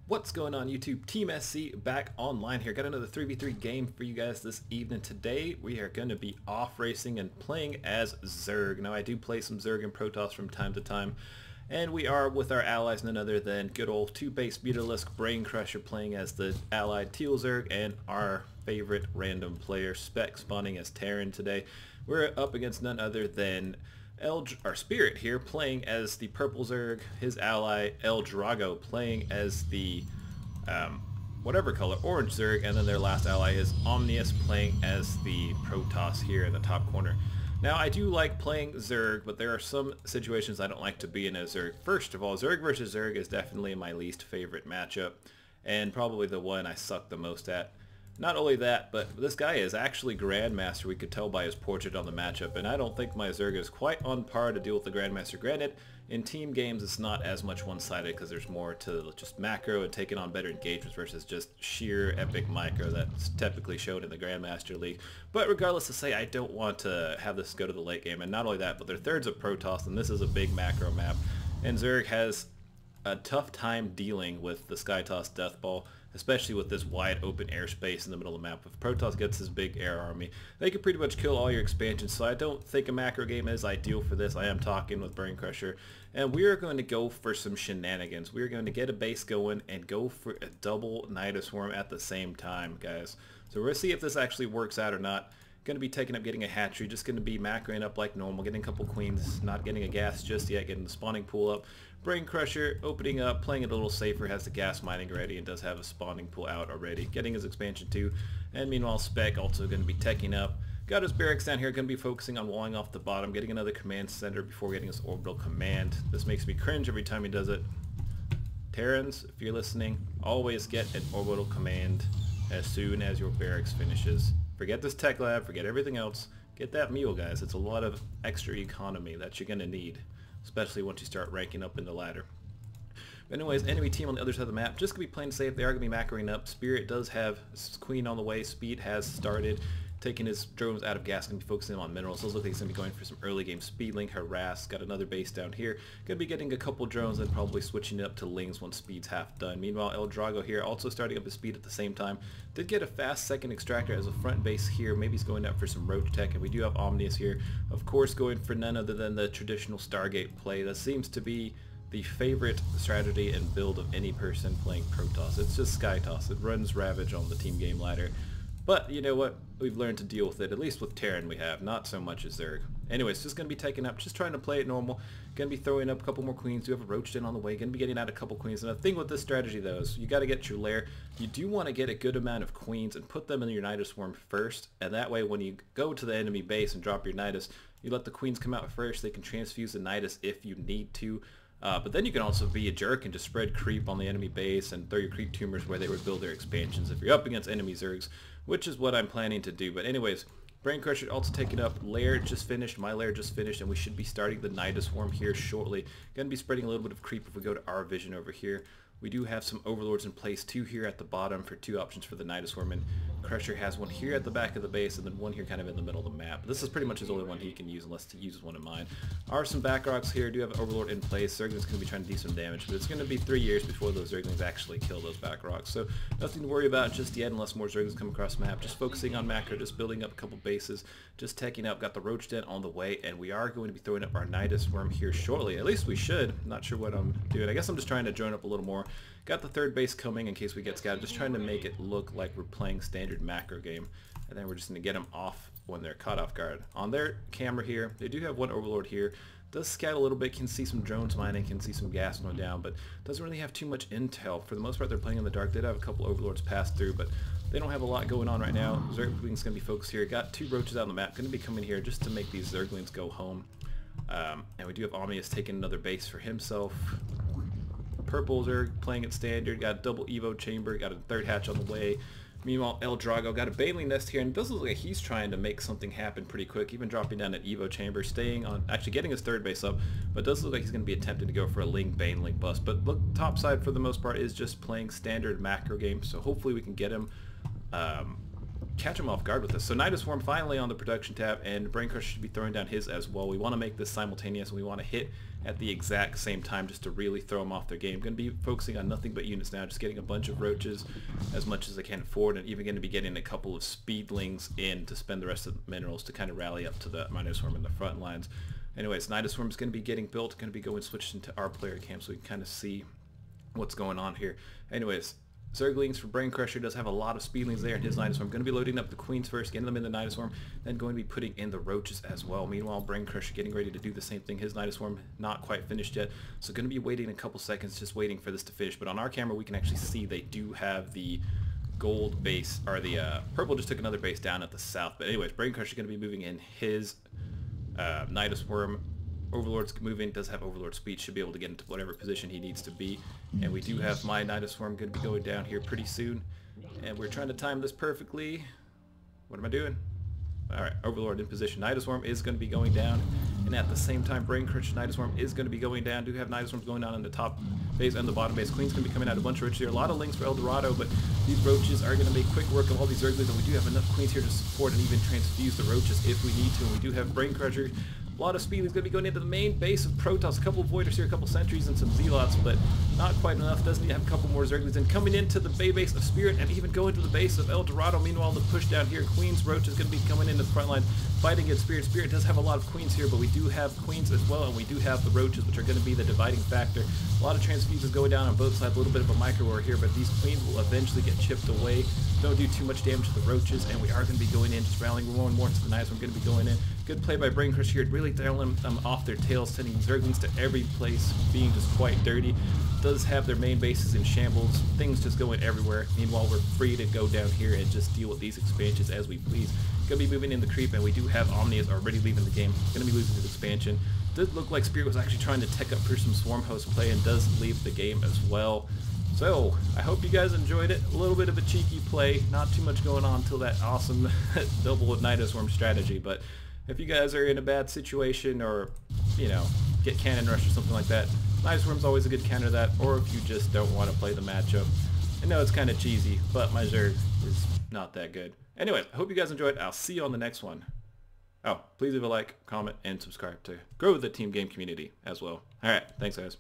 What's going on YouTube? TeamSC back online here. Got another 3v3 game for you guys this evening. Today we are going to be off racing and playing as Zerg. Now I do play some Zerg and Protoss from time to time. And we are with our allies none other than good old 2-base Mutalisk Brain Crusher playing as the allied Teal Zerg and our favorite random player Spec spawning as Terran today. We're up against none other than our Spirit here playing as the Purple Zerg, his ally El Drago playing as the whatever color, Orange Zerg, and then their last ally is Omnius playing as the Protoss here in the top corner. Now I do like playing Zerg, but there are some situations I don't like to be in as Zerg. First of all, Zerg versus Zerg is definitely my least favorite matchup, and probably the one I suck the most at. Not only that, but this guy is actually Grandmaster, we could tell by his portrait on the matchup, and I don't think my Zerg is quite on par to deal with the Grandmaster. Granted, in team games it's not as much one-sided because there's more to just macro and taking on better engagements versus just sheer epic micro that's typically shown in the Grandmaster League. But regardless to say, I don't want to have this go to the late game, and not only that, but they're thirds of Protoss, and this is a big macro map, and Zerg has a tough time dealing with the Skytoss Death Ball, especially with this wide open airspace in the middle of the map. If Protoss gets his big air army, they can pretty much kill all your expansions, so I don't think a macro game is ideal for this. I am talking with Brain Crusher, and we are going to go for some shenanigans. We are going to get a base going and go for a double Nydus Swarm at the same time, guys. So we're going to see if this actually works out or not. Going to be taking up getting a hatchery, just going to be macroing up like normal, getting a couple queens, not getting a gas just yet, getting the spawning pool up. Brain Crusher opening up, playing it a little safer, has the gas mining ready and does have a spawning pool out already, getting his expansion too. And meanwhile Spec also going to be teching up. Got his barracks down here, going to be focusing on walling off the bottom, getting another command center before getting his orbital command. This makes me cringe every time he does it. Terrans, if you're listening, always get an orbital command as soon as your barracks finishes. Forget this tech lab, forget everything else. Get that mule, guys. It's a lot of extra economy that you're going to need, especially once you start ranking up in the ladder. But anyways, enemy team on the other side of the map, just going to be playing safe. They are going to be macroing up. Spirit does have Queen on the way. Speed has started. Taking his drones out of gas, going to be focusing on minerals. Those look like he's going to be going for some early game speedling, harass. Got another base down here. Going to be getting a couple drones and probably switching it up to lings once speed's half done. Meanwhile, El Drago here also starting up his speed at the same time. Did get a fast second extractor as a front base here. Maybe he's going up for some roach tech, and we do have Omnius here. Of course, going for none other than the traditional Stargate play. That seems to be the favorite strategy and build of any person playing Protoss. It's just Skytoss. It runs Ravage on the team game ladder. But you know what? We've learned to deal with it, at least with Terran we have, not so much as Zerg. Anyways, just going to be taking up, just trying to play it normal. Going to be throwing up a couple more queens. Do have a roach den on the way. Going to be getting out a couple queens. And the thing with this strategy though is you got to get your lair. You do want to get a good amount of queens and put them in your Nydus Swarm first. And that way when you go to the enemy base and drop your Nydus, you let the queens come out first. They can transfuse the Nydus if you need to. But then you can also be a jerk and just spread creep on the enemy base and throw your creep tumors where they would build their expansions if you're up against enemy Zergs, which is what I'm planning to do. But anyways, Brain Crusher also taking up. Lair just finished, my lair just finished, and we should be starting the Nydus Swarm here shortly. Going to be spreading a little bit of creep if we go to our vision over here. We do have some overlords in place, two here at the bottom for two options for the Nydus Swarm, and Crusher has one here at the back of the base and then one here kind of in the middle of the map. This is pretty much his only one he can use unless he uses one of mine. Are some back rocks here, do have an overlord in place. Zergling's going to be trying to do some damage, but it's going to be 3 years before those Zerglings actually kill those back rocks. So nothing to worry about just yet unless more Zerglings come across the map. Just focusing on macro, just building up a couple bases, just teching up, got the roach den on the way, and we are going to be throwing up our Nydus Swarm here shortly. At least we should. Not sure what I'm doing. I guess I'm just trying to drone up a little more. Got the third base coming in case we get scouted. Just trying to make it look like we're playing standard macro game. And then we're just going to get them off when they're caught off guard. On their camera here, they do have one overlord here. Does scout a little bit, can see some drones mining, can see some gas going down, but doesn't really have too much intel. For the most part, they're playing in the dark. They did have a couple overlords pass through, but they don't have a lot going on right now. Zergling's going to be focused here. Got two roaches out on the map. Going to be coming here just to make these Zerglings go home. And we do have Omnius taking another base for himself. Purple Zerg playing it standard, got a double Evo chamber, got a third hatch on the way. Meanwhile, El Drago got a Baneling nest here, and it does look like he's trying to make something happen pretty quick, even dropping down an Evo chamber, staying on, actually getting his third base up, but it does look like he's going to be attempting to go for a Ling Baneling bust. But look, top side for the most part is just playing standard macro game, so hopefully we can get him, catch him off guard with this. So Nydus Swarm finally on the production tab, and Brain Crusher should be throwing down his as well. We want to make this simultaneous, and we want to hit at the exact same time just to really throw them off their game. Going to be focusing on nothing but units now, just getting a bunch of roaches as much as I can afford, and even going to be getting a couple of speedlings in to spend the rest of the minerals to kind of rally up to the Nydus Swarm in the front lines. Anyways, Nydus Swarm is going to be getting built, going to be going switched into our player camp so we can kind of see what's going on here. Anyways, Zerglings for Brain Crusher does have a lot of speedlings there in his Nydus Swarm. Going to be loading up the queens first, getting them in the Nydus Swarm, then going to be putting in the roaches as well. Meanwhile, Brain Crusher getting ready to do the same thing. His Nydus Swarm not quite finished yet, so going to be waiting a couple seconds, just waiting for this to finish. But on our camera, we can actually see they do have the gold base, or the purple just took another base down at the south. But anyways, Brain Crusher going to be moving in his Nydus Swarm. Overlord's moving, does have Overlord speed, should be able to get into whatever position he needs to be. And we do have my Nydus Swarm going to be going down here pretty soon. And we're trying to time this perfectly. What am I doing? Alright, Overlord in position. Nydus Swarm is going to be going down. And at the same time, Brain Crusher Nydus Swarm is going to be going down. Do have Nydus Swarms going down in the top base and the bottom base. Queen's going to be coming out, a bunch of roaches here. A lot of links for El Dorado, but these roaches are going to make quick work of all these Zerglings. And we do have enough Queens here to support and even transfuse the roaches if we need to. And we do have Brain Crusher. A lot of speed is going to be going into the main base of Protoss. A couple of Voiders here, a couple sentries, and some Zealots, but not quite enough. Does need to have a couple more Zerglings. And coming into the Bay base of Spirit and even going to the base of El Dorado. Meanwhile, the push down here, Queen's Roach is going to be coming into the front line, fighting against Spirit. Spirit does have a lot of Queens here, but we do have Queens as well, and we do have the Roaches, which are going to be the dividing factor. A lot of transfuses going down on both sides, a little bit of a micro war here, but these Queens will eventually get chipped away. Don't do too much damage to the Roaches, and we are going to be going in, just rallying more and more to the Nydus. We're going to be going in. Good play by Brain Crusher here, really throwing them off their tails, sending Zerglings to every place, being just quite dirty. Does have their main bases in shambles, things just going everywhere. Meanwhile, we're free to go down here and just deal with these expansions as we please. Going to be moving in the creep, and we do have Omnias already leaving the game. Going to be losing his expansion. Does look like Spirit was actually trying to tech up for some Swarm Host play and does leave the game as well. So, I hope you guys enjoyed it. A little bit of a cheeky play, not too much going on until that awesome double Nydus Swarm strategy, but if you guys are in a bad situation or, you know, get cannon rush or something like that, Nydus Swarm's always a good counter to that, or if you just don't want to play the matchup. I know it's kind of cheesy, but my Zerg is not that good. Anyway, I hope you guys enjoyed. I'll see you on the next one. Oh, please leave a like, comment, and subscribe to grow the team game community as well. Alright, thanks guys.